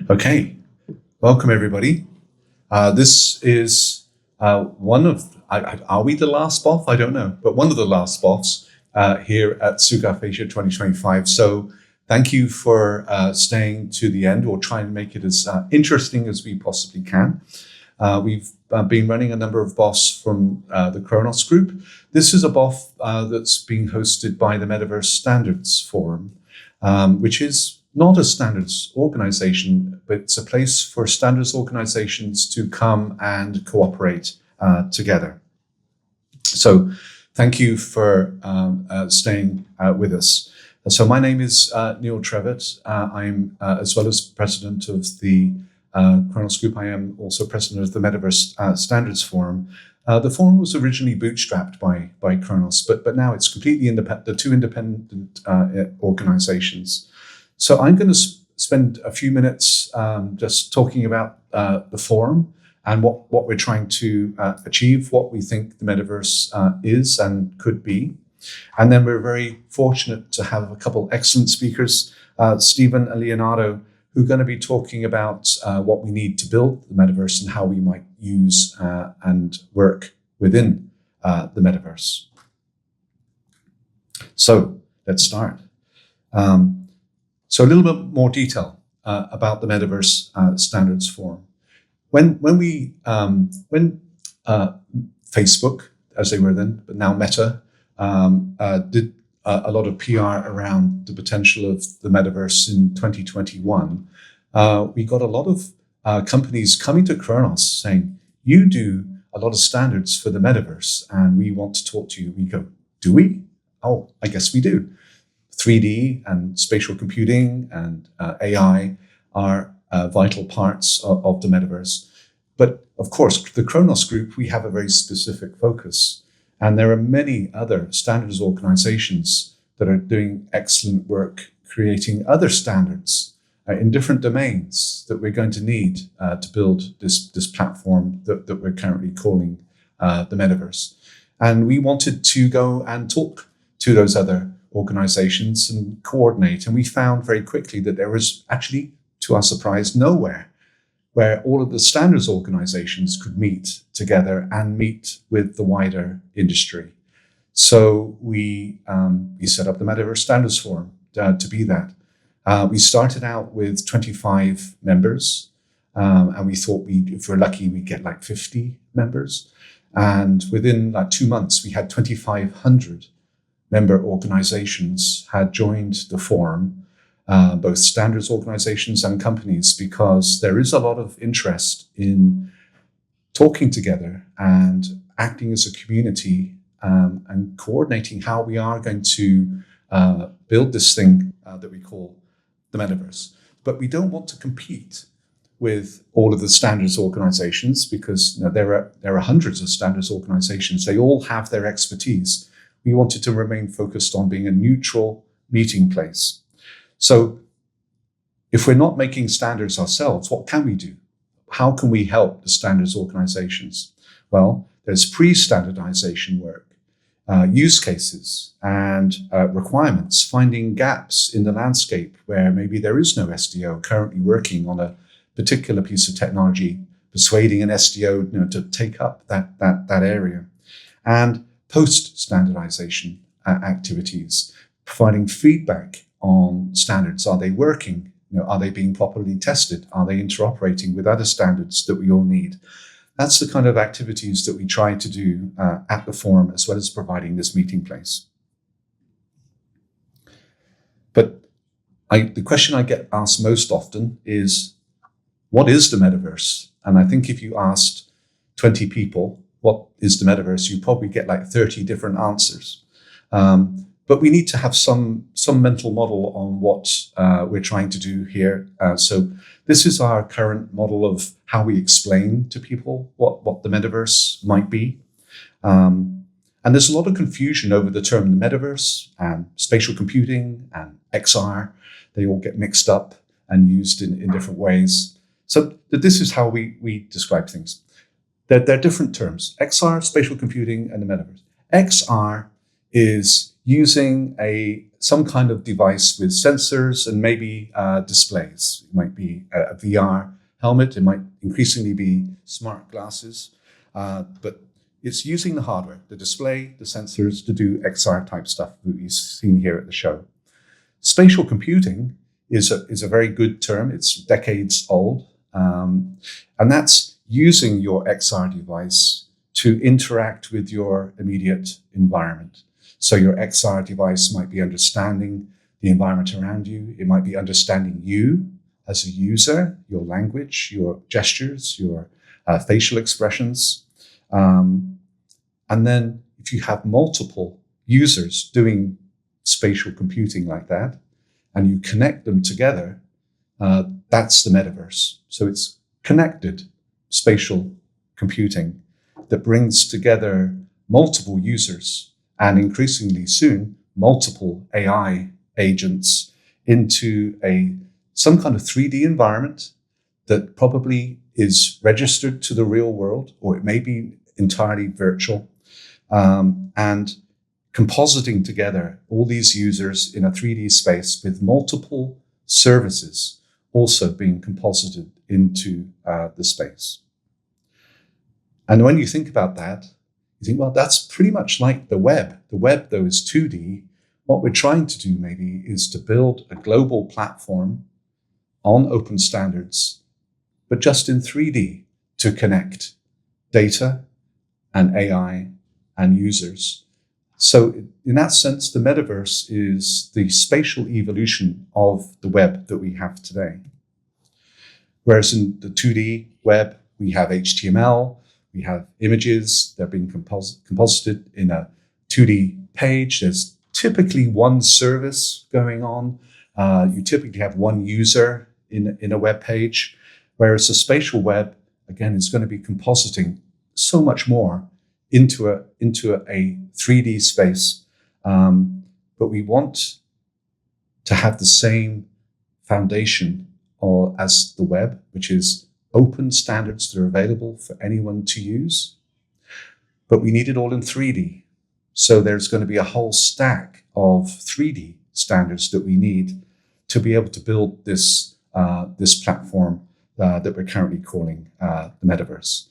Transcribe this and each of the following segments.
Okay, welcome everybody. This is one of, are we the last BOF? I don't know, but one of the last BOFs here at SIGGRAPH Asia 2025. So thank you for staying to the end or trying to make it as interesting as we possibly can. We've been running a number of BOFs from the Kronos group. This is a BOF that's being hosted by the Metaverse Standards Forum, which is not a standards organization, but it's a place for standards organizations to come and cooperate together. So thank you for staying with us. So my name is Neil Trevett. I'm, as well as president of the Kronos Group, I am also president of the Metaverse Standards Forum. The forum was originally bootstrapped by Kronos, but now it's completely independent, the two independent organizations. So I'm going to spend a few minutes just talking about the forum and what we're trying to achieve, what we think the metaverse is and could be. And then we're very fortunate to have a couple excellent speakers, Stephen and Leonardo, who are going to be talking about what we need to build the metaverse and how we might use and work within the metaverse. So let's start. So a little bit more detail about the Metaverse Standards Forum. When Facebook, as they were then, but now Meta, did a lot of PR around the potential of the metaverse in 2021, we got a lot of companies coming to Kronos saying, "You do a lot of standards for the metaverse, and we want to talk to you." We go, "Do we? Oh, I guess we do." 3D and spatial computing and AI are vital parts of the metaverse. But of course, the Kronos Group, we have a very specific focus. And there are many other standards organizations that are doing excellent work, creating other standards in different domains that we're going to need to build this platform that we're currently calling the metaverse. And we wanted to go and talk to those other organizations and coordinate. And we found very quickly that there was actually, to our surprise, nowhere where all of the standards organizations could meet together and meet with the wider industry. So we set up the Metaverse Standards Forum to be that. We started out with 25 members, and we thought if we're lucky, we'd get like 50 members. And within like 2 months, we had 2,500 member organizations had joined the forum, both standards organizations and companies, because there is a lot of interest in talking together and acting as a community and coordinating how we are going to build this thing that we call the metaverse. But we don't want to compete with all of the standards organizations because there are hundreds of standards organizations. They all have their expertise. We wanted to remain focused on being a neutral meeting place. So if we're not making standards ourselves, what can we do? How can we help the standards organizations? Well, there's pre-standardization work, use cases and requirements, finding gaps in the landscape where maybe there is no SDO currently working on a particular piece of technology, persuading an SDO to take up that area. And post-standardization activities, providing feedback on standards. Are they working? Are they being properly tested? Are they interoperating with other standards that we all need? That's the kind of activities that we try to do at the forum, as well as providing this meeting place. But the question I get asked most often is, what is the metaverse? And I think if you asked 20 people, what is the metaverse? You probably get like 30 different answers. But we need to have some mental model on what we're trying to do here. So this is our current model of how we explain to people what the metaverse might be. And there's a lot of confusion over the term the metaverse and spatial computing and XR. They all get mixed up and used in different ways. So this is how we describe things. They're different terms: XR, spatial computing, and the metaverse. XR is using some kind of device with sensors and maybe displays. It might be a VR helmet. It might increasingly be smart glasses, but it's using the hardware, the display, the sensors to do XR type stuff that we've seen here at the show. Spatial computing is a very good term. It's decades old. And that's using your XR device to interact with your immediate environment. So your XR device might be understanding the environment around you. It might be understanding you as a user, your language, your gestures, your facial expressions. And then if you have multiple users doing spatial computing like that, and you connect them together, that's the metaverse. So it's connected spatial computing that brings together multiple users and increasingly soon multiple AI agents into some kind of 3D environment that probably is registered to the real world, or it may be entirely virtual, and compositing together all these users in a 3D space with multiple services also being composited into the space. And when you think about that, you think, well, that's pretty much like the web. The web, though, is 2D. What we're trying to do maybe is to build a global platform on open standards, but just in 3D to connect data and AI and users. So in that sense, the metaverse is the spatial evolution of the web that we have today. Whereas in the 2D web, we have HTML, we have images, they're being composited in a 2D page. There's typically one service going on. You typically have one user in a web page, whereas the spatial web, again, is going to be compositing so much more into a 3D space. But we want to have the same foundation as the web, which is open standards that are available for anyone to use. But we need it all in 3D. So there's going to be a whole stack of 3D standards that we need to be able to build this platform that we're currently calling the metaverse.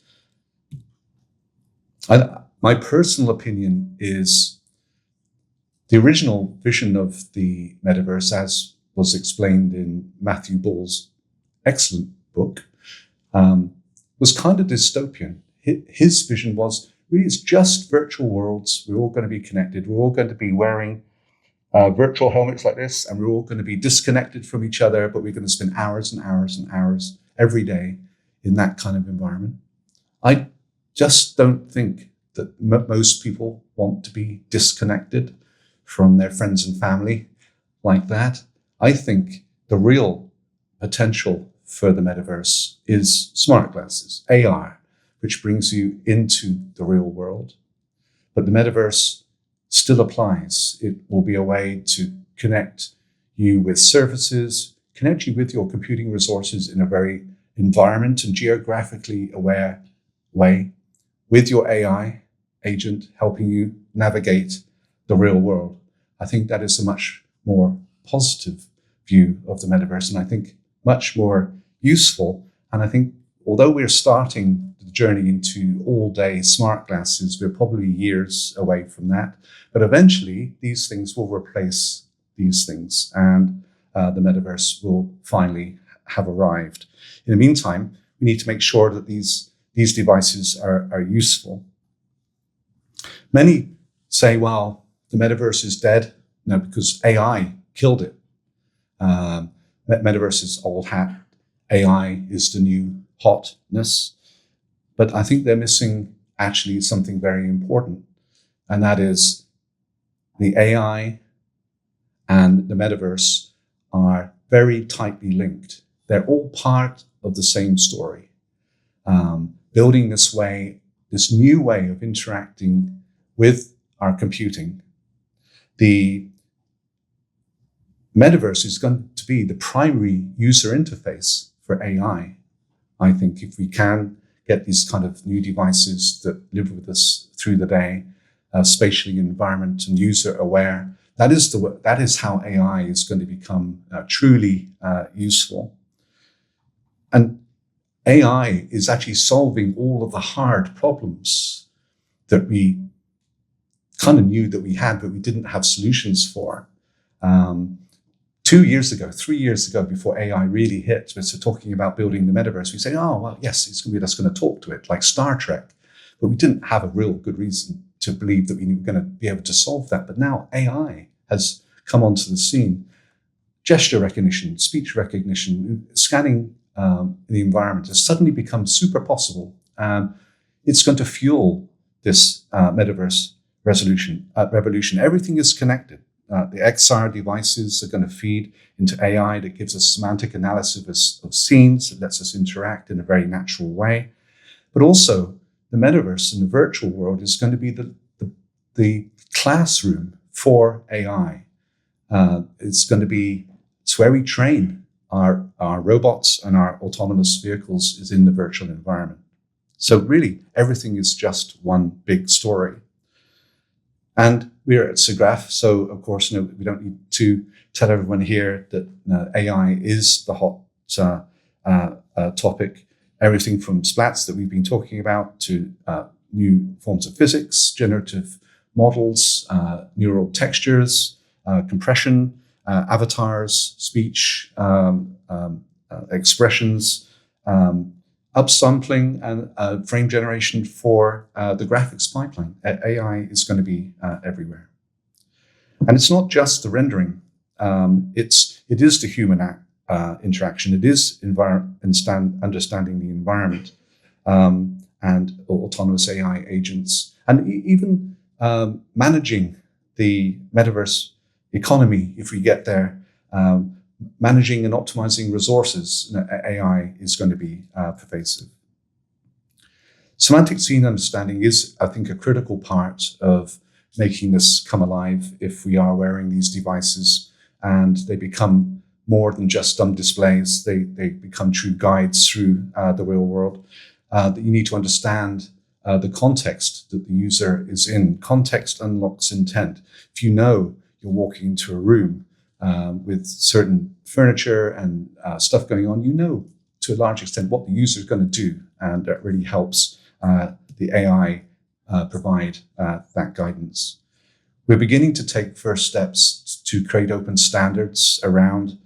My personal opinion is the original vision of the metaverse, as was explained in Matthew Ball's excellent book, was kind of dystopian. His vision was really, it's just virtual worlds. We're all going to be connected. We're all going to be wearing virtual helmets like this, and we're all going to be disconnected from each other, but we're going to spend hours and hours and hours every day in that kind of environment. I just don't think that most people want to be disconnected from their friends and family like that. I think the real potential for the metaverse is smart glasses, AR, which brings you into the real world. But the metaverse still applies. It will be a way to connect you with services, connect you with your computing resources in a very environment and geographically aware way, with your AI agent helping you navigate the real world. I think that is a much more positive view of the metaverse, and I think much more useful. And I think although we're starting the journey into all-day smart glasses, we're probably years away from that. But eventually, these things will replace these things, and the metaverse will finally have arrived. In the meantime, we need to make sure that these devices are useful. Many say, well, the metaverse is dead. No, because AI killed it. Metaverse is old hat. AI is the new hotness. But I think they're missing actually something very important. And that is the AI and the metaverse are very tightly linked. They're all part of the same story. Building this new way of interacting with our computing. The metaverse is going to be the primary user interface for AI. I think if we can get these kind of new devices that live with us through the day, spatially environment and user aware. That is how AI is going to become truly useful. And AI is actually solving all of the hard problems that we kind of knew that we had, but we didn't have solutions for. 2 years ago, 3 years ago, before AI really hit, we're talking about building the metaverse, we say, oh, well, yes, it's going to be just going to talk to it like Star Trek. But we didn't have a real good reason to believe that we were going to be able to solve that. But now AI has come onto the scene. Gesture recognition, speech recognition, scanning the environment has suddenly become super possible. It's going to fuel this metaverse revolution. Everything is connected. The XR devices are going to feed into AI that gives us semantic analysis of scenes, that lets us interact in a very natural way. But also, the metaverse and the virtual world is going to be the classroom for AI. It's where we train our robots and our autonomous vehicles is in the virtual environment. So really, everything is just one big story. And we're at SIGGRAPH, so of course, we don't need to tell everyone here that AI is the hot topic. Everything from splats that we've been talking about to new forms of physics, generative models, neural textures, compression, avatars, speech, expressions, upsampling and frame generation for the graphics pipeline. AI is going to be everywhere. And it's not just the rendering. It is the human interaction. It is understanding the environment and autonomous AI agents, and even managing the metaverse economy. If we get there, managing and optimizing resources, AI is going to be pervasive. Semantic scene understanding is, I think, a critical part of making this come alive if we are wearing these devices and they become more than just dumb displays. They become true guides through the real world. That you need to understand the context that the user is in. Context unlocks intent. If you know you're walking into a room with certain furniture and stuff going on, you know to a large extent what the user is going to do, and that really helps the AI provide that guidance. We're beginning to take first steps to create open standards around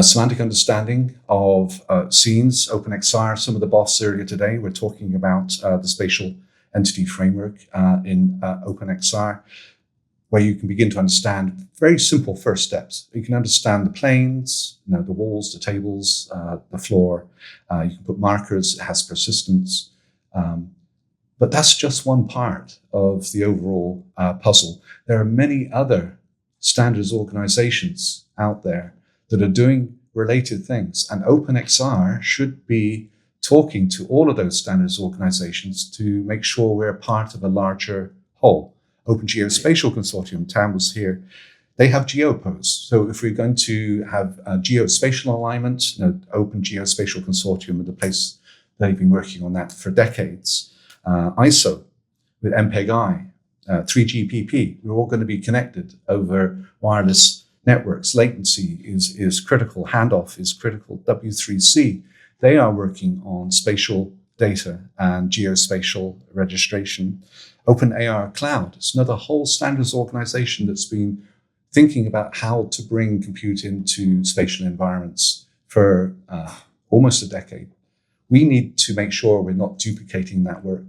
semantic understanding of scenes. OpenXR, some of the boss earlier today, we're talking about the spatial entity framework in OpenXR, where you can begin to understand very simple first steps. You can understand the planes, the walls, the tables, the floor. You can put markers, it has persistence. But that's just one part of the overall puzzle. There are many other standards organizations out there that are doing related things. And OpenXR should be talking to all of those standards organizations to make sure we're part of a larger whole. Open Geospatial Consortium, Tam was here, they have GeoPose. So if we're going to have geospatial alignment, Open Geospatial Consortium are the place they've been working on that for decades. ISO with MPEG-I, 3GPP, we're all going to be connected over wireless networks. Latency is critical, handoff is critical. W3C, they are working on spatial data and geospatial registration. OpenAR Cloud, it's another whole standards organization that's been thinking about how to bring compute into spatial environments for almost a decade. We need to make sure we're not duplicating that work.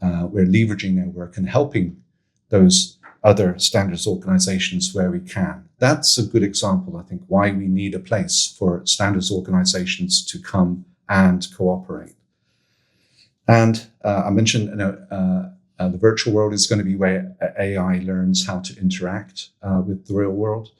We're leveraging their work and helping those other standards organizations where we can. That's a good example, I think, why we need a place for standards organizations to come and cooperate. And I mentioned, the virtual world is going to be where AI learns how to interact with the real world.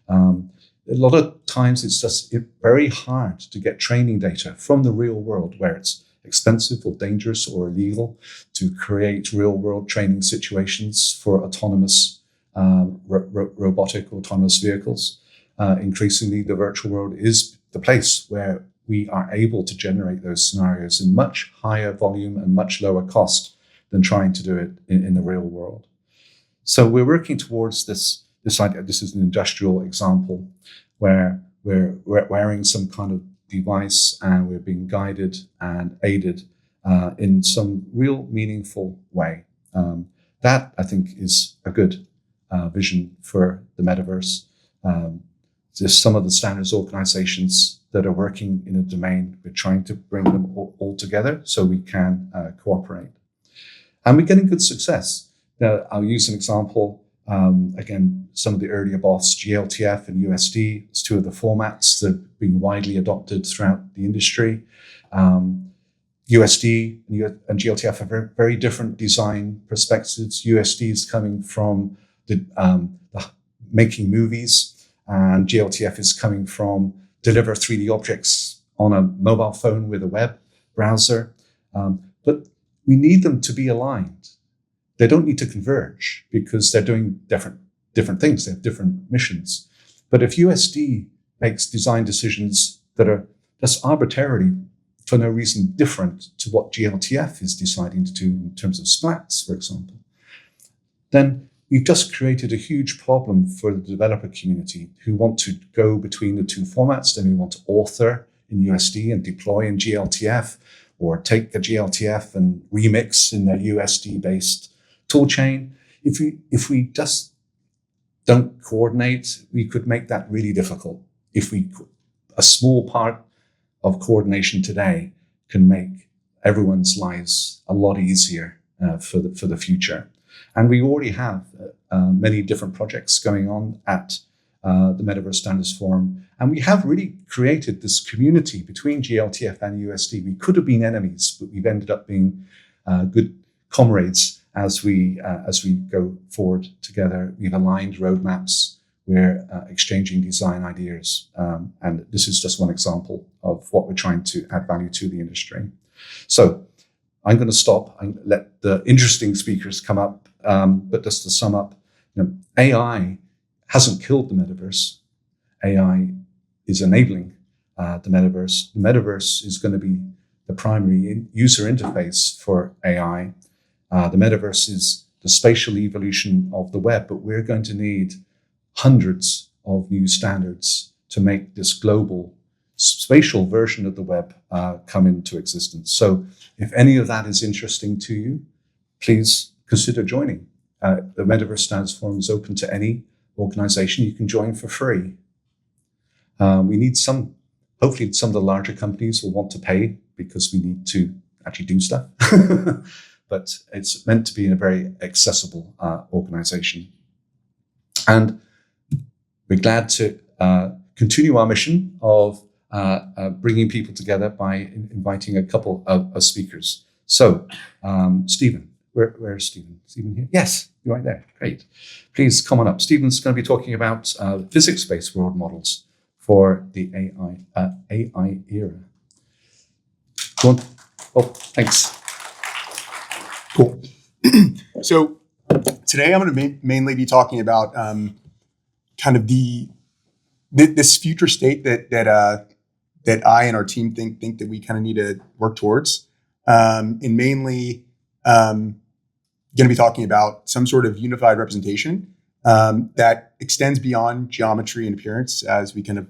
A lot of times it's just very hard to get training data from the real world, where it's expensive or dangerous or illegal to create real world training situations for autonomous robotic autonomous vehicles. Increasingly, the virtual world is the place where we are able to generate those scenarios in much higher volume and much lower cost than trying to do it in the real world. So we're working towards this idea. This is an industrial example where we're wearing some kind of device and we're being guided and aided in some real meaningful way. That, I think, is a good vision for the metaverse. There's some of the standards organizations that are working in a domain. We're trying to bring them all together so we can cooperate. And we're getting good success. Now, I'll use an example. Again, some of the earlier BOFs, GLTF and USD, it's two of the formats that are being widely adopted throughout the industry. USD and GLTF have very, very different design perspectives. USD is coming from the making movies, and GLTF is coming from deliver 3D objects on a mobile phone with a web browser. But we need them to be aligned. They don't need to converge because they're doing different things. They have different missions. But if USD makes design decisions that are just arbitrarily, for no reason, different to what GLTF is deciding to do in terms of splats, for example, then we've just created a huge problem for the developer community who want to go between the two formats. They may want to author in USD and deploy in GLTF, or take the GLTF and remix in their USD-based toolchain. If we just don't coordinate, we could make that really difficult. A small part of coordination today can make everyone's lives a lot easier for the future. And we already have many different projects going on at the Metaverse Standards Forum. And we have really created this community between GLTF and USD. We could have been enemies, but we've ended up being good comrades as we go forward together. We've aligned roadmaps. We're exchanging design ideas. And this is just one example of what we're trying to add value to the industry. So I'm going to stop and let the interesting speakers come up. But just to sum up, AI hasn't killed the metaverse. AI is enabling the metaverse. The metaverse is going to be the primary user interface for AI. The metaverse is the spatial evolution of the web, but we're going to need hundreds of new standards to make this global spatial version of the web come into existence. So if any of that is interesting to you, please consider joining. The Metaverse Standards Forum is open to any organization. You can join for free. We need hopefully some of the larger companies will want to pay because we need to actually do stuff. But it's meant to be in a very accessible organization. And we're glad to continue our mission of bringing people together by inviting a couple of speakers. So, Stephen, where's Stephen? Stephen here? Yes, you're right there. Great. Please come on up. Stephen's going to be talking about physics-based world models for the AI era. Go on. Oh, thanks. Cool. So today I'm going to mainly be talking about kind of this future state that I and our team think that we kind of need to work towards, and mainly going to be talking about some sort of unified representation that extends beyond geometry and appearance as we kind of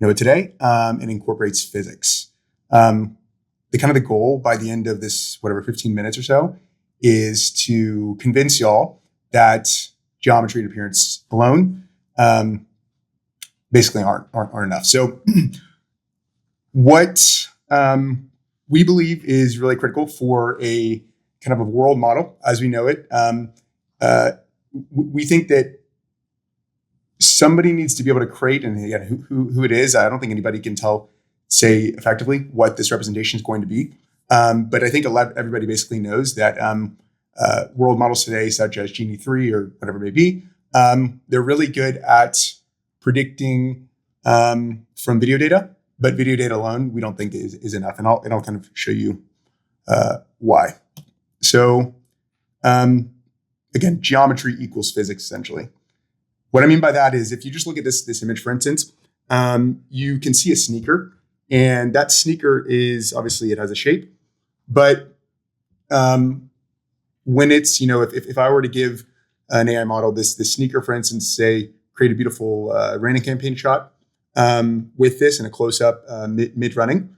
know it today, and incorporates physics. The goal by the end of this, 15 minutes or so, is to convince y'all that geometry and appearance alone basically aren't enough. So what we believe is really critical for a kind of a world model as we know it, we think that somebody needs to be able to create, and again, who it is, I don't think anybody can say effectively what this representation is going to be. But I think everybody basically knows that world models today, such as Genie 3 or whatever it may be, they're really good at predicting from video data, but video data alone we don't think is enough. And I'll kind of show you why. So again, geometry equals physics, essentially. What I mean by that is if you just look at this image, for instance, you can see a sneaker, and that sneaker is obviously it has a shape, but when it's, if I were to give an AI model this sneaker, for instance, say, create a beautiful raining campaign shot with this in a close-up mid-running,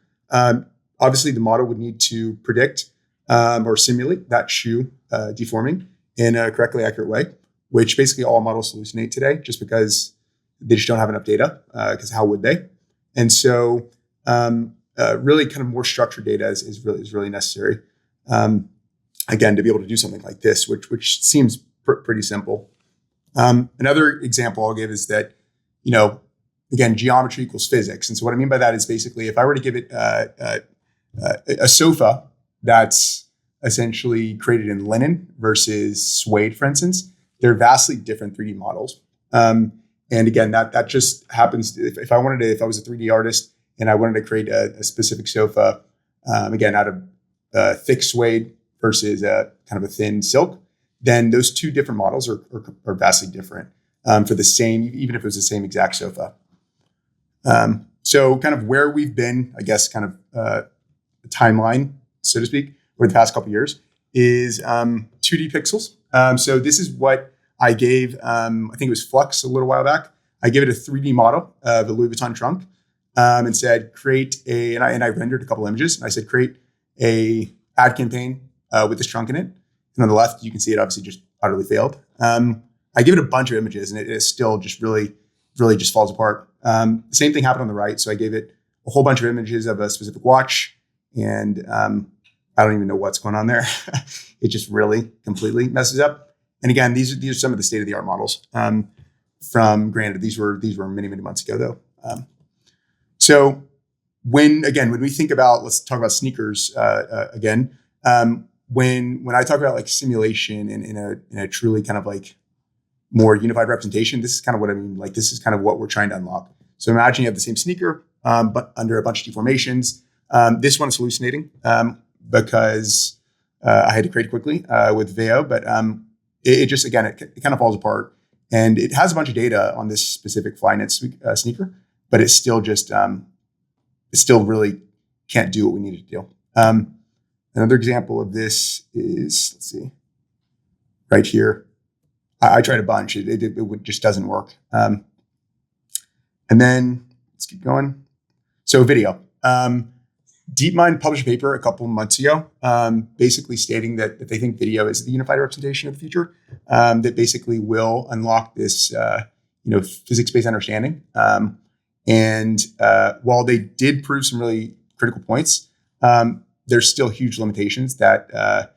obviously the model would need to predict or simulate that shoe deforming in a correctly accurate way, which basically all models hallucinate today just because they just don't have enough data, because how would they? And so really kind of more structured data is really necessary, again, to be able to do something like this, which seems pretty simple. Another example I'll give is that, again, geometry equals physics. And so what I mean by that is basically if I were to give it a sofa that's essentially created in linen versus suede, for instance, they're vastly different 3D models. And again, that just happens. If I was a 3D artist and I wanted to create a specific sofa, again, out of thick suede versus kind of a thin silk, then those two different models are vastly different for the same, even if it was the same exact sofa. So kind of where we've been, I guess, kind of a timeline, so to speak, over the past couple of years is 2D pixels. So this is what I gave, I think it was Flux a little while back. I gave it a 3D model of a Louis Vuitton trunk and said, and I rendered a couple images. And I said, create a ad campaign with this trunk in it. And on the left, you can see it obviously just utterly failed. I give it a bunch of images and it still just really just falls apart. The same thing happened on the right. So I gave it a whole bunch of images of a specific watch and I don't even know what's going on there. It just really completely messes up. And again, these are some of the state of the art models. Granted, these were many months ago though. So when we think about, let's talk about sneakers again. When I talk about like simulation in a truly kind of like more unified representation, this is kind of what I mean. Like this is kind of what we're trying to unlock. So imagine you have the same sneaker, but under a bunch of deformations. This one is hallucinating because I had to create quickly with Veo, but it just, again, it kind of falls apart. And it has a bunch of data on this specific Flyknit sneaker, but it's still just, it still really can't do what we need it to do. Another example of this is, let's see, right here. I tried a bunch. It just doesn't work. And then let's keep going. So video. DeepMind published a paper a couple of months ago, basically stating that they think video is the unified representation of the future, that basically will unlock this, physics-based understanding. And while they did prove some really critical points, there's still huge limitations that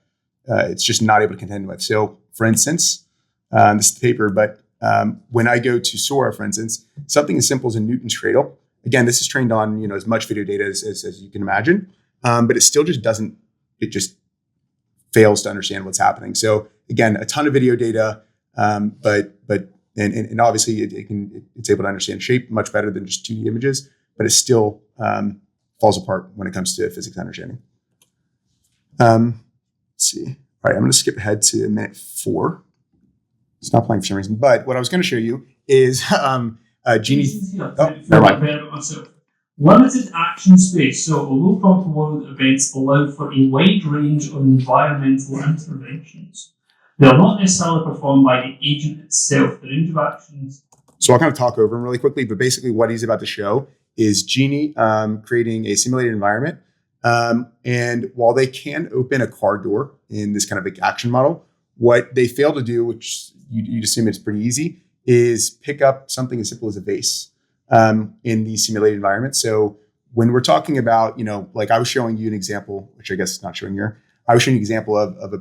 it's just not able to contend with. So, for instance, this is the paper, but when I go to Sora, for instance, something as simple as a Newton's cradle. Again, this is trained on as much video data as you can imagine, but it still just doesn't. It just fails to understand what's happening. So again, a ton of video data, but obviously it's able to understand shape much better than just 2D images, but it still falls apart when it comes to physics understanding. Let's see. All right, I'm going to skip ahead to minute 4. It's not playing for some reason, but what I was going to show you is Genie's. Oh, never mind. Limited action space. So, although proper world events allow for a wide range of environmental interventions, they are not necessarily performed by the agent itself. The range of actions. So, I'll kind of talk over him really quickly, but basically, what he's about to show is Genie creating a simulated environment. And while they can open a car door in this kind of like action model, what they fail to do, which you'd assume it's pretty easy, is pick up something as simple as a vase in the simulated environment. So when we're talking about, like I was showing you an example, which I guess not showing here, I was showing you an example of a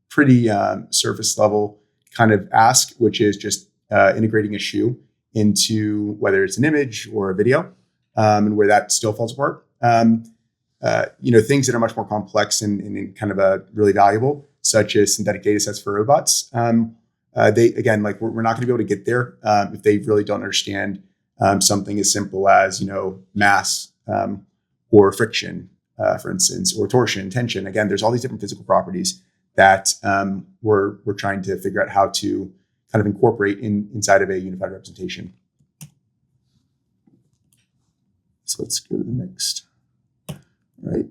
pretty surface level kind of ask, which is just integrating a shoe into whether it's an image or a video, and where that still falls apart. Things that are much more complex and kind of really valuable, such as synthetic data sets for robots. We're not going to be able to get there if they really don't understand something as simple as mass or friction, for instance, or torsion, tension. Again, there's all these different physical properties that we're trying to figure out how to kind of incorporate inside of a unified representation. So let's go to the next. All right.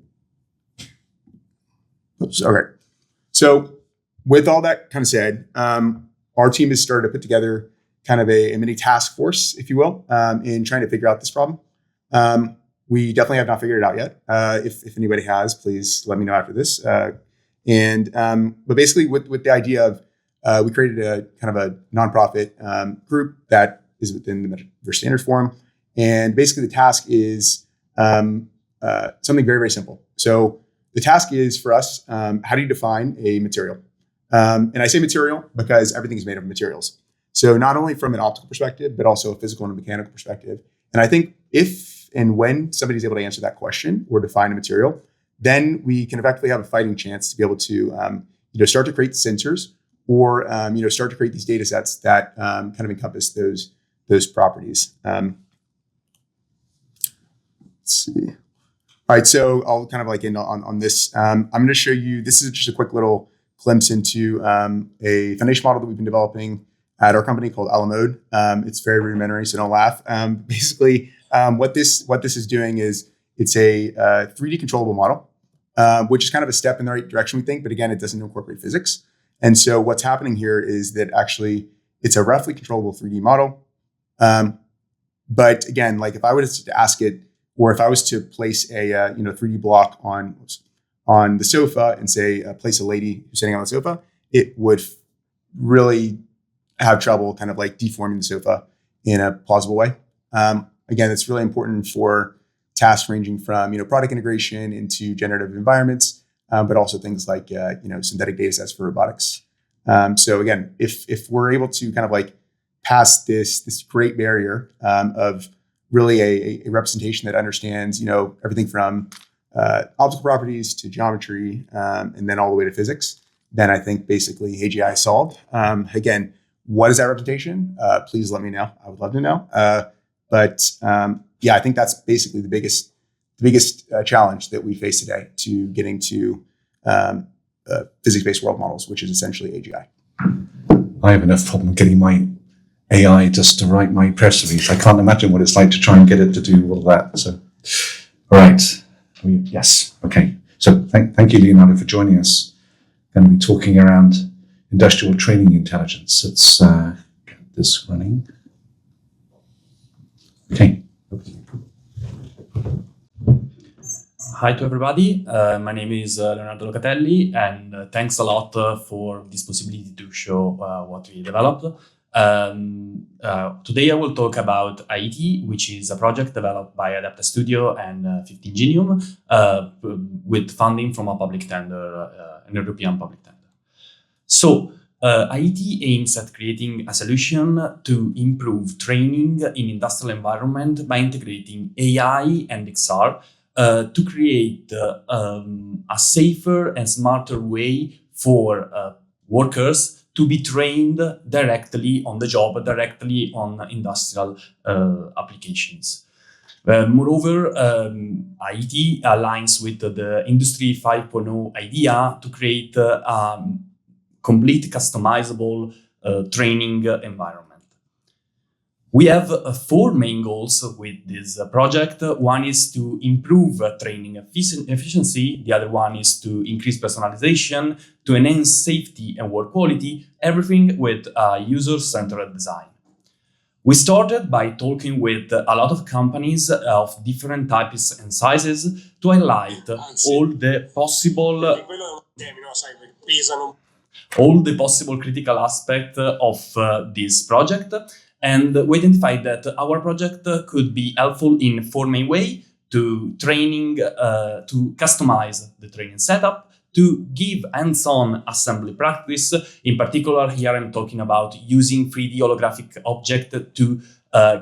Oops. Okay. So with all that kind of said, our team has started to put together kind of a mini task force, if you will, in trying to figure out this problem. We definitely have not figured it out yet. If anybody has, please let me know after this. But basically, with the idea of we created a kind of a nonprofit group that is within the Metaverse Standards Forum, and basically the task is something very, very simple. So the task is for us: how do you define a material? And I say material because everything is made of materials. So not only from an optical perspective, but also a physical and a mechanical perspective. And I think if and when somebody's able to answer that question or define a material, then we can effectively have a fighting chance to be able to start to create sensors or start to create these data sets that kind of encompass those properties. Let's see. All right, so I'll kind of like end on this. I'm going to show you, this is just a quick little glimpse into a foundation model that we've been developing at our company called Alamode. It's very rudimentary, so don't laugh. Basically, what this is doing is it's a 3D controllable model, which is kind of a step in the right direction, we think. But again, it doesn't incorporate physics. And so what's happening here is that actually it's a roughly controllable 3D model. But again, like if I was to ask it, or if I was to place a 3D block on the sofa and say place a lady who's sitting on the sofa, it would really have trouble kind of like deforming the sofa in a plausible way. Again, it's really important for tasks ranging from product integration into generative environments, but also things like synthetic data sets for robotics. So again, if we're able to kind of like pass this great barrier of really a representation that understands everything from optical properties to geometry, and then all the way to physics, then I think basically AGI is solved. Again, what is that representation? Please let me know. I would love to know. But I think that's basically the biggest challenge that we face today to getting to physics-based world models, which is essentially AGI. I have enough problem getting my AI just to write my press release. I can't imagine what it's like to try and get it to do all of that. So, all right. Yes. Okay. So thank you, Leonardo, for joining us. Going to be talking around industrial training intelligence. Let's get this running. Okay. Hi to everybody. My name is Leonardo Locatelli, and thanks a lot for this possibility to show what we developed. Today I will talk about AITI, which is a project developed by ADAPTA Studio and 15Genium with funding from a public tender, an European public tender. So AITI aims at creating a solution to improve training in industrial environment by integrating AI and XR to create a safer and smarter way for workers to be trained directly on the job, directly on industrial applications. Moreover, AITI aligns with the Industry 5.0 idea to create a complete customizable training environment. We have 4 main goals with this project. One is to improve training efficiency. The other one is to increase personalization, to enhance safety and work quality, everything with user-centered design. We started by talking with a lot of companies of different types and sizes to highlight all the possible critical aspects of this project. And we identified that our project could be helpful in 4 main ways: to training, to customize the training setup, to give hands-on assembly practice. In particular, here I'm talking about using 3D holographic object to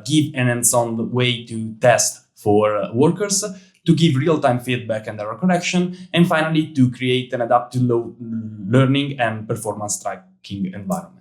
give an hands-on way to test for workers, to give real-time feedback and error correction, and finally to create an adaptive learning and performance tracking environment.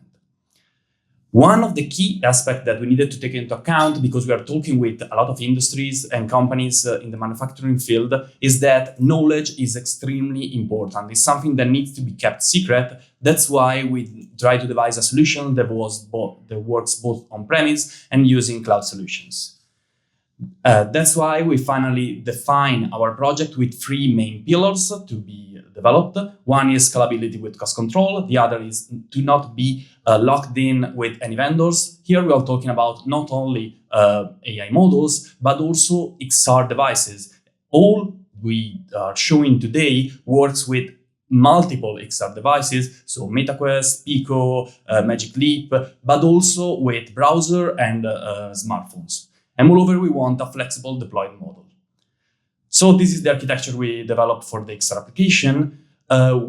One of the key aspects that we needed to take into account, because we are talking with a lot of industries and companies in the manufacturing field, is that knowledge is extremely important. It's something that needs to be kept secret. That's why we try to devise a solution that works both on-premise and using cloud solutions. That's why we finally define our project with 3 main pillars to be developed. One is scalability with cost control. The other is to not be locked in with any vendors. Here we are talking about not only AI models, but also XR devices. All we are showing today works with multiple XR devices, so MetaQuest, Pico, Magic Leap, but also with browser and smartphones. And moreover, we want a flexible deployment model. So this is the architecture we developed for the XR application.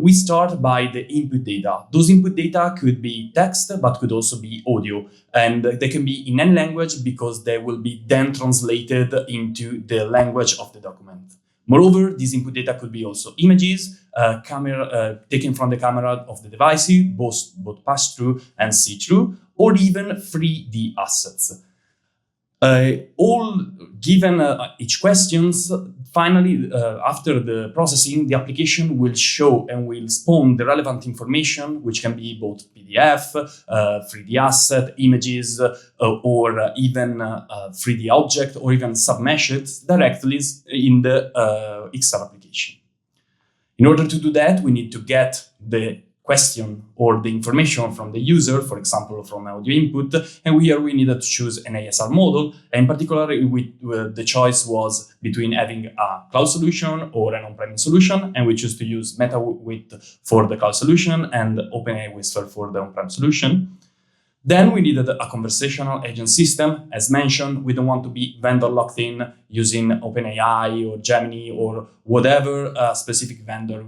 We start by the input data. Those input data could be text, but could also be audio. And they can be in any language because they will be then translated into the language of the document. Moreover, these input data could be also images, taken from the camera of the device, both pass-through and see-through, or even 3D assets. All given each questions, finally, after the processing, the application will show and will spawn the relevant information, which can be both PDF, 3D asset, images, or even 3D object, or even submeshed directly in the XR application. In order to do that, we need to get the question or the information from the user, for example, from audio input, and here we needed to choose an ASR model. And in particular, the choice was between having a cloud solution or an on-premise solution, and we chose to use MetaWit for the cloud solution and OpenAI Whisper for the on-premise solution. Then we needed a conversational agent system. As mentioned, we don't want to be vendor locked in using OpenAI or Gemini or whatever specific vendor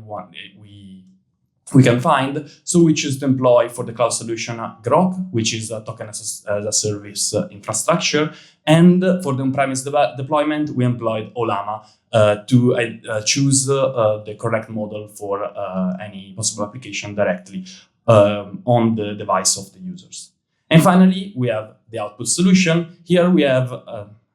we can find. So we choose to employ for the cloud solution Grok, which is a token as a service infrastructure. And for the on-premise deployment, we employed Olama to choose the correct model for any possible application directly on the device of the users. And finally, we have the output solution. Here we have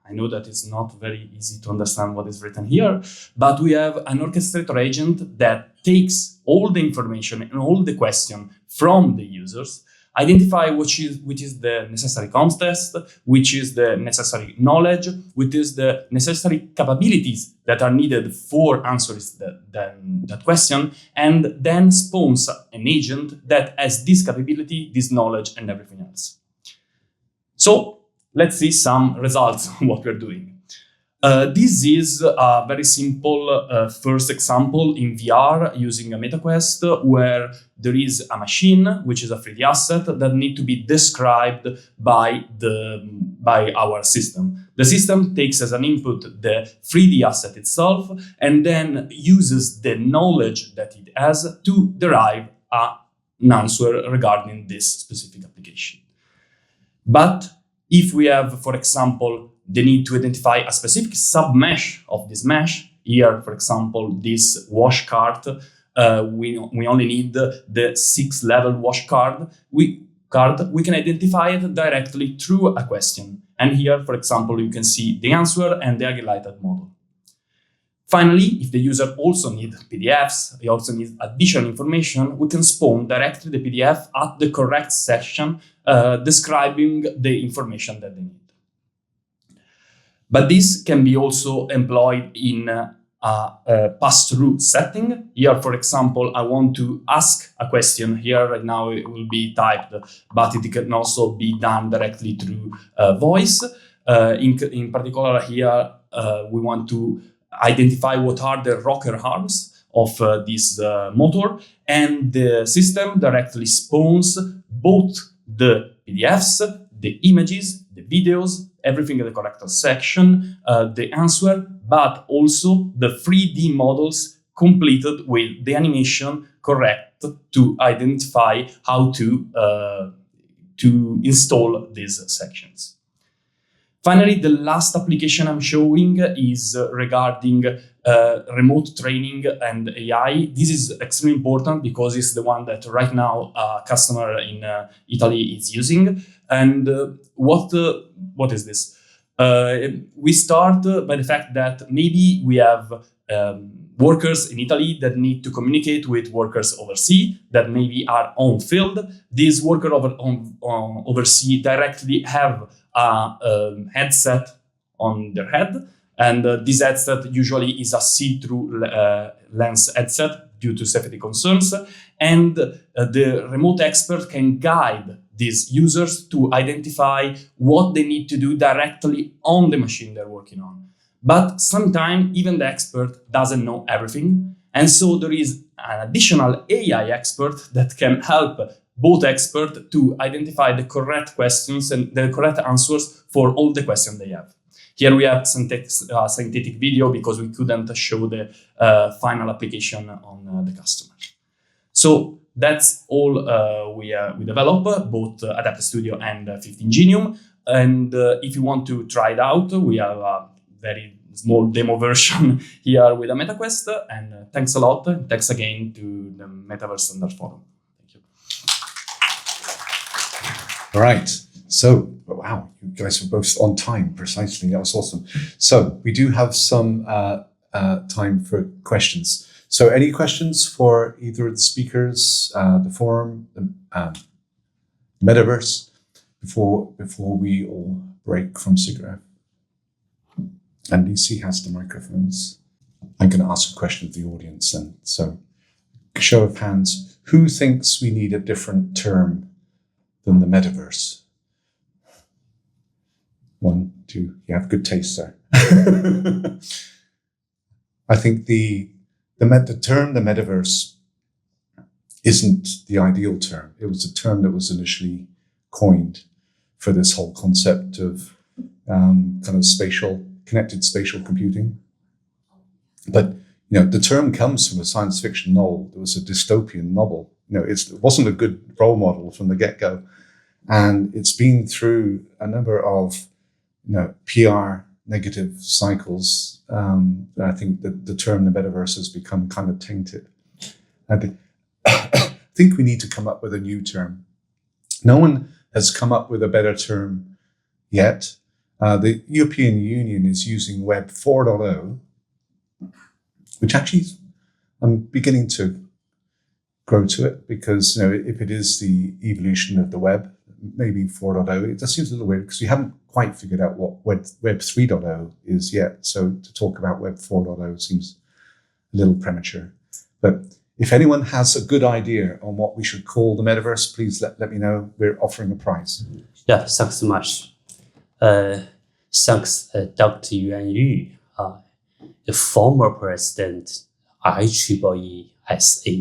I know that it's not very easy to understand what is written here, but we have an orchestrator agent that takes all the information and all the question from the users, identify which is the necessary context, which is the necessary knowledge, which is the necessary capabilities that are needed for answering that question, and then spawns an agent that has this capability, this knowledge, and everything else. So let's see some results of what we're doing. This is a very simple first example in VR using a MetaQuest, where there is a machine, which is a 3D asset, that need to be described by our system. The system takes as an input the 3D asset itself, and then uses the knowledge that it has to derive an answer regarding this specific application. But if we have, for example, the need to identify a specific submesh of this mesh, here, for example, this wash card, we only need the 6-level wash card. We can identify it directly through a question. And here, for example, you can see the answer and the highlighted model. Finally, if the user also needs PDFs, he also needs additional information, we can spawn directly the PDF at the correct section describing the information that they need. But this can be also employed in a pass-through setting. Here, for example, I want to ask a question. Here right now it will be typed, but it can also be done directly through voice. In particular here, we want to identify what are the rocker arms of this motor, and the system directly spawns both the PDFs, the images, the videos, everything in the correct section, the answer, but also the 3D models completed with the animation correct to identify how to install these sections. Finally, the last application I'm showing is regarding remote training and AI. This is extremely important because it's the one that right now a customer in Italy is using. And what is this? We start by the fact that maybe we have workers in Italy that need to communicate with workers overseas that maybe are on field. These workers overseas directly have a headset on their head. And this headset usually is a see-through lens headset due to safety concerns. And the remote expert can guide these users to identify what they need to do directly on the machine they're working on. But sometimes even the expert doesn't know everything. And so there is an additional AI expert that can help both experts to identify the correct questions and the correct answers for all the questions they have. Here we have synthetic video because we couldn't show the final application on the customer. So that's all we develop, both ADAPTA Studio and 15 Genium. And if you want to try it out, we have a very small demo version here with a MetaQuest. And thanks a lot. Thanks again to the Metaverse Standards Forum. Thank you. All right. So, wow, you guys were both on time precisely. That was awesome. So we do have some time for questions. So any questions for either of the speakers, the forum, the Metaverse, before we all break from SIGGRAPH? And DC has the microphones. I'm going to ask a question of the audience then. So show of hands, who thinks we need a different term than the Metaverse? 1, 2, you have good taste, sir. I think the term the Metaverse isn't the ideal term. It was a term that was initially coined for this whole concept of kind of connected spatial computing. But the term comes from a science fiction novel. There was a dystopian novel. It wasn't a good role model from the get-go, and it's been through a number of PR negative cycles. I think that the term the Metaverse has become kind of tainted. I think we need to come up with a new term. No one has come up with a better term yet. The European Union is using Web 4.0, which actually I'm beginning to grow to it, because if it is the evolution of the web, maybe 4.0, it just seems a little weird because we haven't quite figured out what Web 3.0 is yet. So to talk about Web 4.0 seems a little premature. But if anyone has a good idea on what we should call the Metaverse, please let me know. We're offering a prize. Yeah, thanks so much. Thanks, Dr. Yuan Yu, the former president IEEE SA.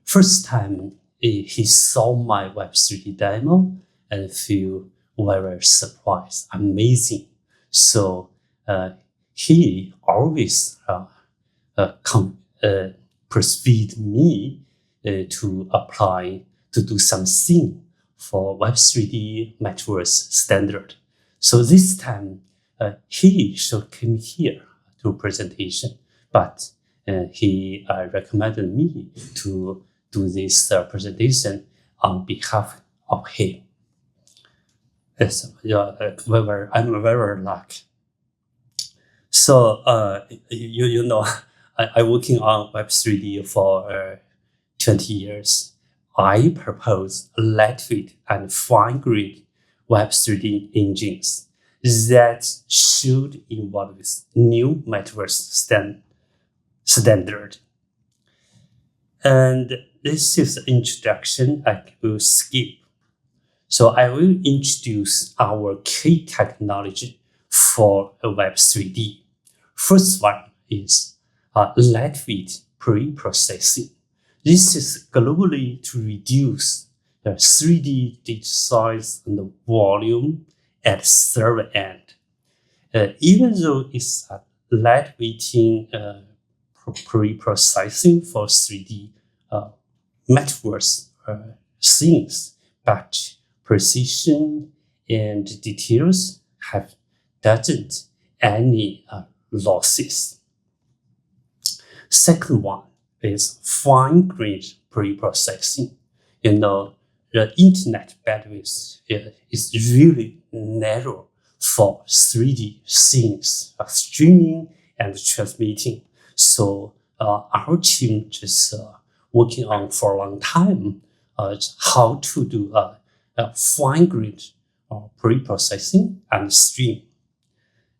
First time he saw my Web 3D demo and feel very surprised, amazing. So he always persuade me to apply to do something for Web 3D Metaverse standard. So this time he should come here to presentation, but he recommended me to do this presentation on behalf of him. Yes, I'm very lucky. So I working on Web 3D for 20 years. I propose lightweight and fine-grained Web 3D engines that should involve this new Metaverse standard. And this is the introduction I will skip. So I will introduce our key technology for Web 3D. First one is lightweight pre-processing. This is globally to reduce the 3D data size and the volume at server end. Even though it's a lightweighting pre-processing for 3D Metaverse things, but precision and details doesn't any losses. Second one is fine-grained pre-processing. The internet bandwidth is really narrow for 3D things, streaming and transmitting. So our team just working on for a long time how to do fine-grained pre-processing and stream.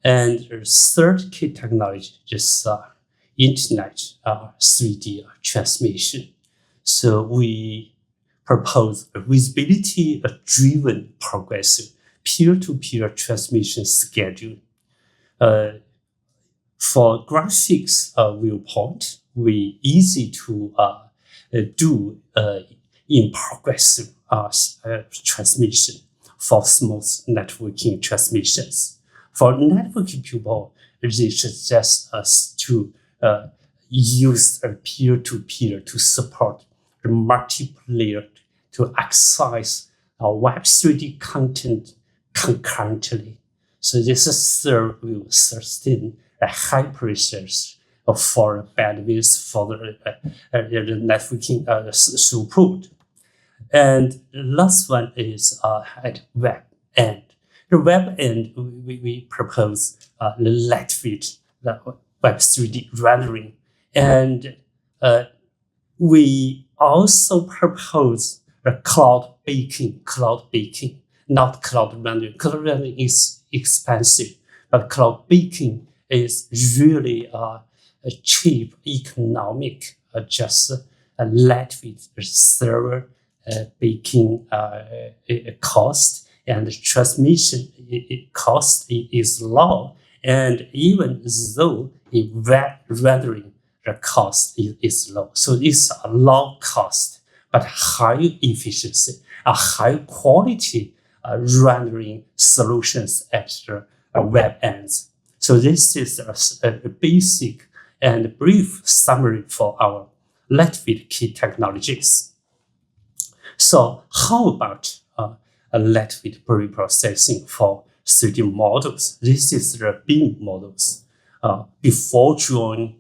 And the third key technology is internet 3D transmission. So we propose a visibility-driven progressive peer-to-peer transmission schedule. For graphics viewpoint, we easy to do in progressive transmission for smooth networking transmissions. For networking people, they suggest us to use a peer-to-peer to support the multiplayer to access web 3D content concurrently. So this will sustain a high pressures for bandwidth for the networking throughput. And the last one is at web end. The web end, we propose the lightweight web 3D rendering. And we also propose a cloud baking, not cloud rendering. Cloud rendering is expensive, but cloud baking is really cheap, economic, just a lightweight server baking cost, and the transmission cost is low. And even though web rendering the cost is low, so it's a low cost but high efficiency, a high quality rendering solutions at the web ends. So this is a basic and brief summary for our lightweight key technologies. So how about a lightweight pre-processing for 3D models? This is the BIM models. Before joining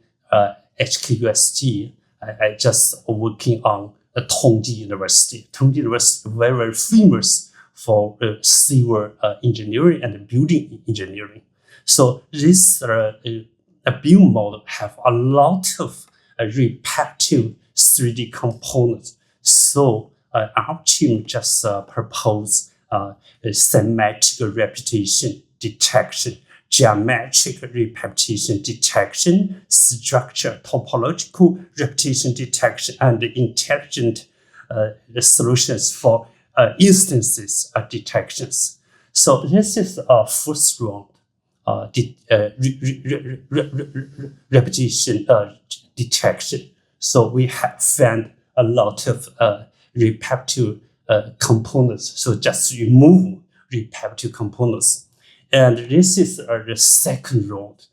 HKUST, I just working on Tongji University. Tongji University is very, very famous for civil engineering and building engineering. So this BIM model have a lot of repetitive 3D components. So our team just proposed symmetric repetition detection, geometric repetition detection, structure topological repetition detection, and intelligent solutions for instances detections. So this is our first round repetition detection. So we have found a lot of repetitive components. So just remove repetitive components. And this is the second round.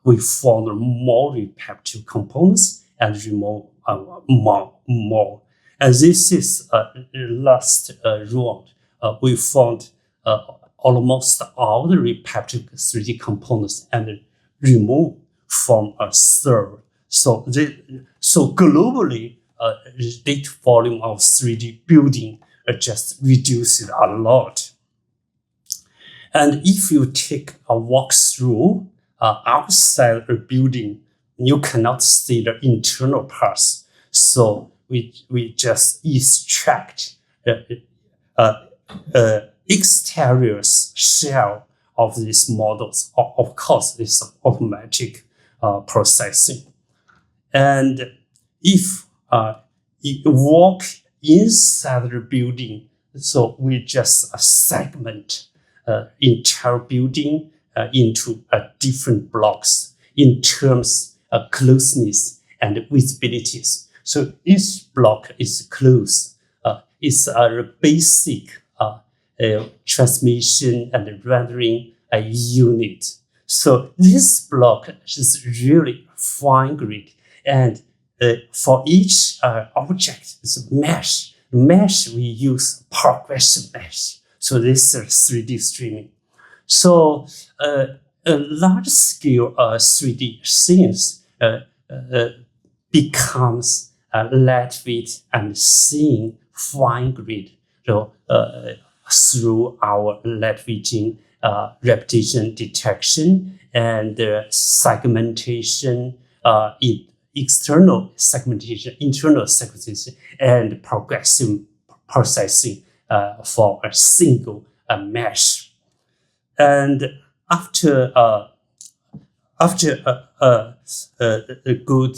We found more repetitive components and remove more. And this is the last round. We found almost all the repetitive 3D components and remove from a server. So globally, the data volume of 3D building just reduced a lot. And if you take a walkthrough outside a building, you cannot see the internal parts. So we just extract exterior shell of these models. Of course, it's automatic processing. And if you walk inside the building, so we just segment entire building into different blocks in terms of closeness and visibilities. So each block is close. It's a basic transmission and rendering unit. So this block is really fine-grained, and for each object is a mesh. Mesh, we use progressive mesh. So this is 3D streaming. So a large-scale 3D scenes becomes lightweight and thin, fine-grained through our lightweighting repetition detection and segmentation, external segmentation, internal segmentation, and progressive processing for a single mesh. And after a good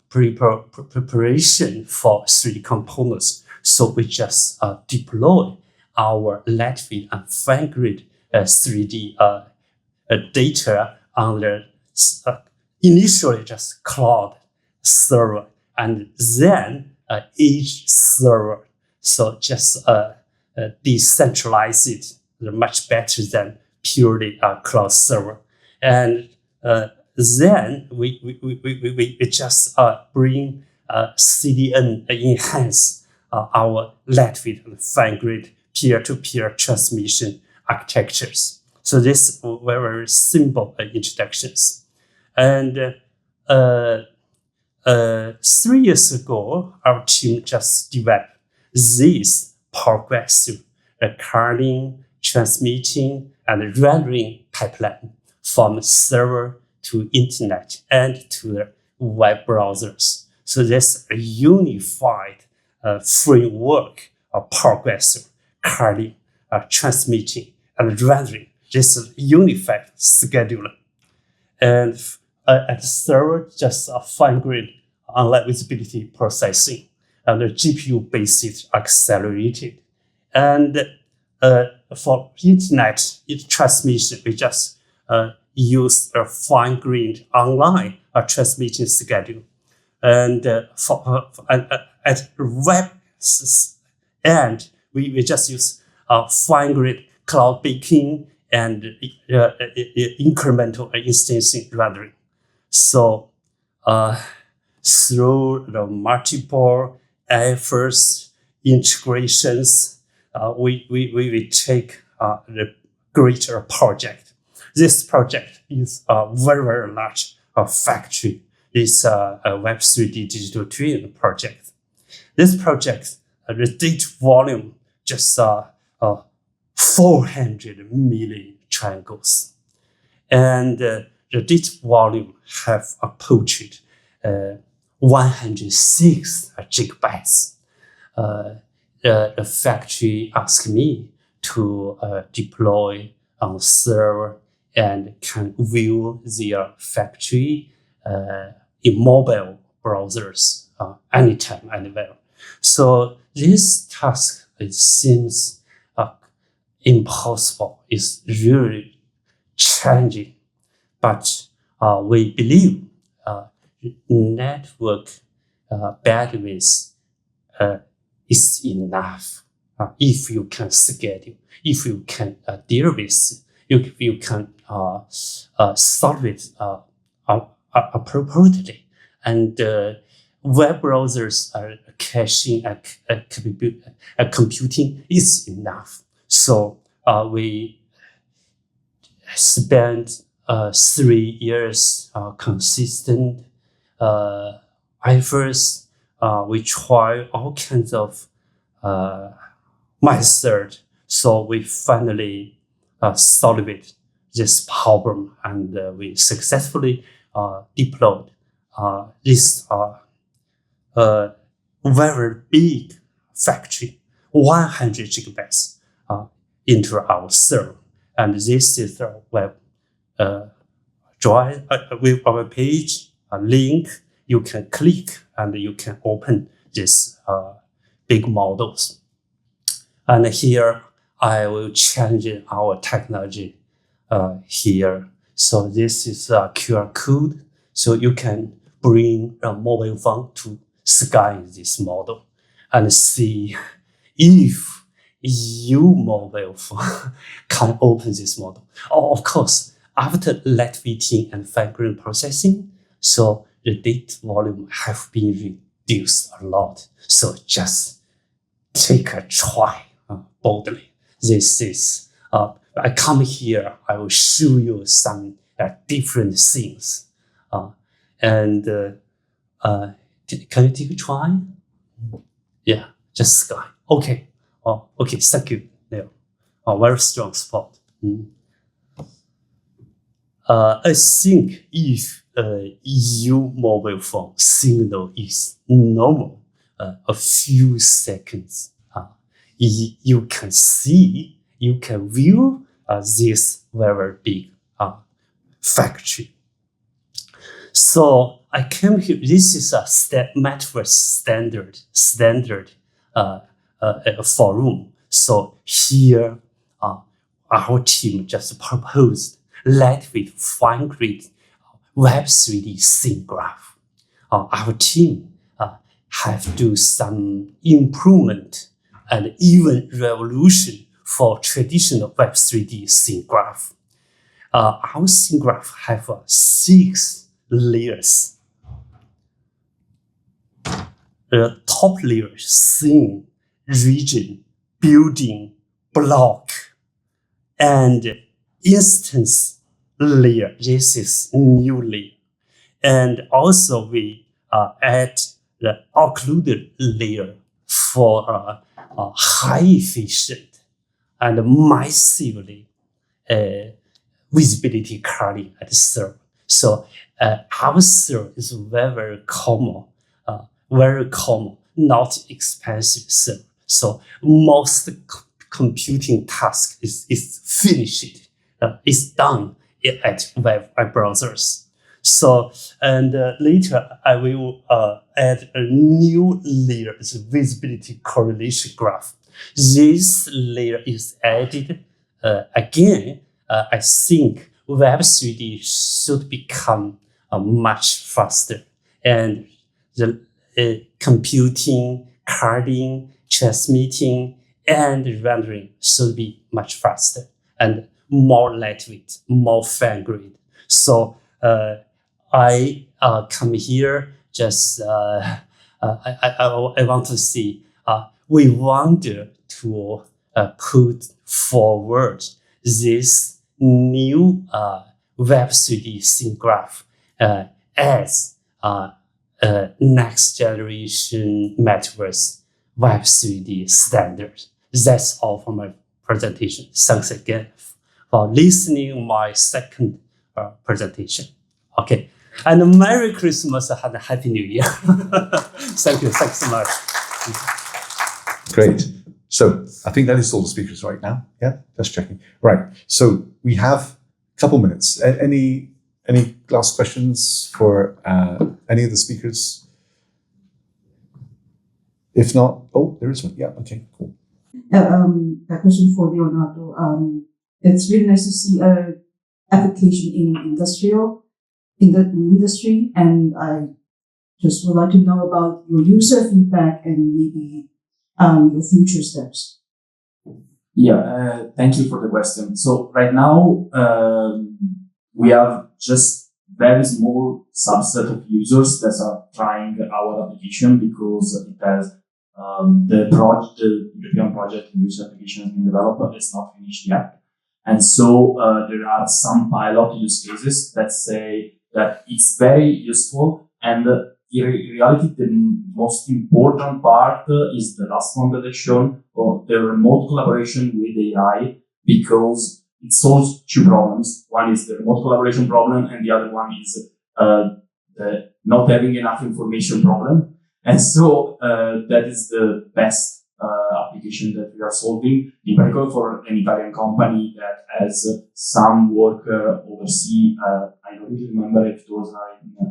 preparation for 3D components, so we just deploy our Latvian and fine-grained 3D data on the initially just cloud server, and then edge server. So just decentralize it much better than purely cloud server. And then we just bring CDN enhance our Latvian and fine-grained peer-to-peer transmission architectures. So this very, very simple introductions. And 3 years ago, our team just developed this progressive recording, transmitting, and rendering pipeline from server to internet and to the web browsers. So this unified framework of progressive recording, transmitting, and rendering. This is unified scheduler. And at the server, just a fine-grained online visibility processing and the GPU-based accelerated. And for internet transmission, we just use a fine-grained online transmission schedule. And at web end, we just use fine-grained cloud baking and incremental instancing rendering. So through the multiple efforts, integrations, we take the greater project. This project is a very, very large factory. It's a Web3D digital twin project. This project, the data volume just 400 million triangles. And the data volume have approached 106 gigabytes. The factory asked me to deploy on server and can view their factory in mobile browsers anytime, anywhere. So this task, it seems impossible. It's really challenging, but we believe network bandwidth is enough. If you can schedule, if you can deal with, if you can solve it appropriately, and web browsers are caching computing is enough. So we spent 3 years consistent efforts. We try all kinds of methods. So we finally solved this problem, and we successfully deployed this very big factory, 100 gigabytes into our server. And this is the web drive with our page, a link. You can click and you can open these big models. And here I will change our technology here. So this is a QR code. So you can bring a mobile phone to scan this model and see if your mobile phone can open this model. Oh, of course, after Latvian and fine-grained processing, so the data volume have been reduced a lot. So just take a try boldly. This is, I come here, I will show you some different things. Can you take a try? Yeah, just sky. Okay. Oh, okay, thank you, Leo. Very strong spot. I think if your mobile phone signal is normal, a few seconds, you can see, you can view this very big factory. So I came here. This is a Metaverse standard forum. So here, our team just proposed lightweight, fine-grained Web 3D SIGGRAPH. Our team have do some improvement and even revolution for traditional Web 3D SIGGRAPH. Our SIGGRAPH have 6 layers. The top layer, scene, region, building, block, and instance layer. This is new layer. And also we add the occluded layer for high efficient and massively visibility carding at the server. So our server is very common, not expensive server. So most computing task is finished, is done at web browsers. So, and later I will add a new layer, it's a visibility correlation graph. This layer is added again. I think Web 3D should become much faster, and the computing, carding, transmitting, and rendering should be much faster and more lightweight, more fine-grained. So I come here just I want to see we want to put forward this new Web 3D SIGGRAPH as next generation Metaverse Web 3D standard. That's all for my presentation. Thanks again for listening my second presentation. Okay, and Merry Christmas and Happy New Year. Thank you. Thanks so much. Great. So I think that is all the speakers right now. Yeah, just checking. Right. So we have a couple minutes. Any last questions for any of the speakers? If not, oh, there is one. Yeah. Okay. Cool. A question for Leonardo. It's really nice to see a application in the industry, and I just would like to know about your user feedback and maybe your future steps. Yeah, thank you for the question. So right now, we have just very small subset of users that are trying our application because it has the European project in which the application has been developed, but it's not finished yet. And so there are some pilot use cases that say that it's very useful, and in reality, the most important part is the last one that I shown, or the remote collaboration with AI, because it solves 2 problems. One is the remote collaboration problem, and the other one is the not having enough information problem. And so that is the best application that we are solving, in particular for an Italian company that has some worker overseas. I don't really remember if it was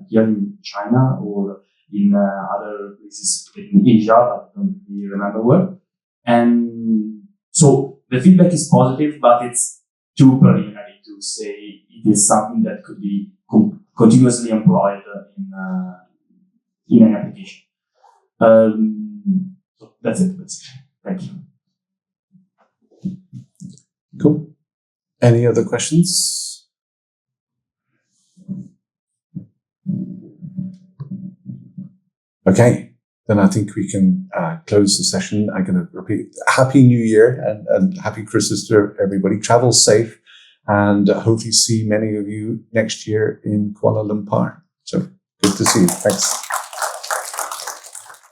here in China or in other places in Asia, but I don't really remember where. And so the feedback is positive, but it's too preliminary to say it is something that could be continuously employed in an application. So that's it, basically. Thank you. Cool. Any other questions? Okay, then I think we can close the session. I'm going to repeat Happy New Year and Happy Christmas to everybody. Travel safe, and hopefully see many of you next year in Kuala Lumpur. So good to see you. Thanks.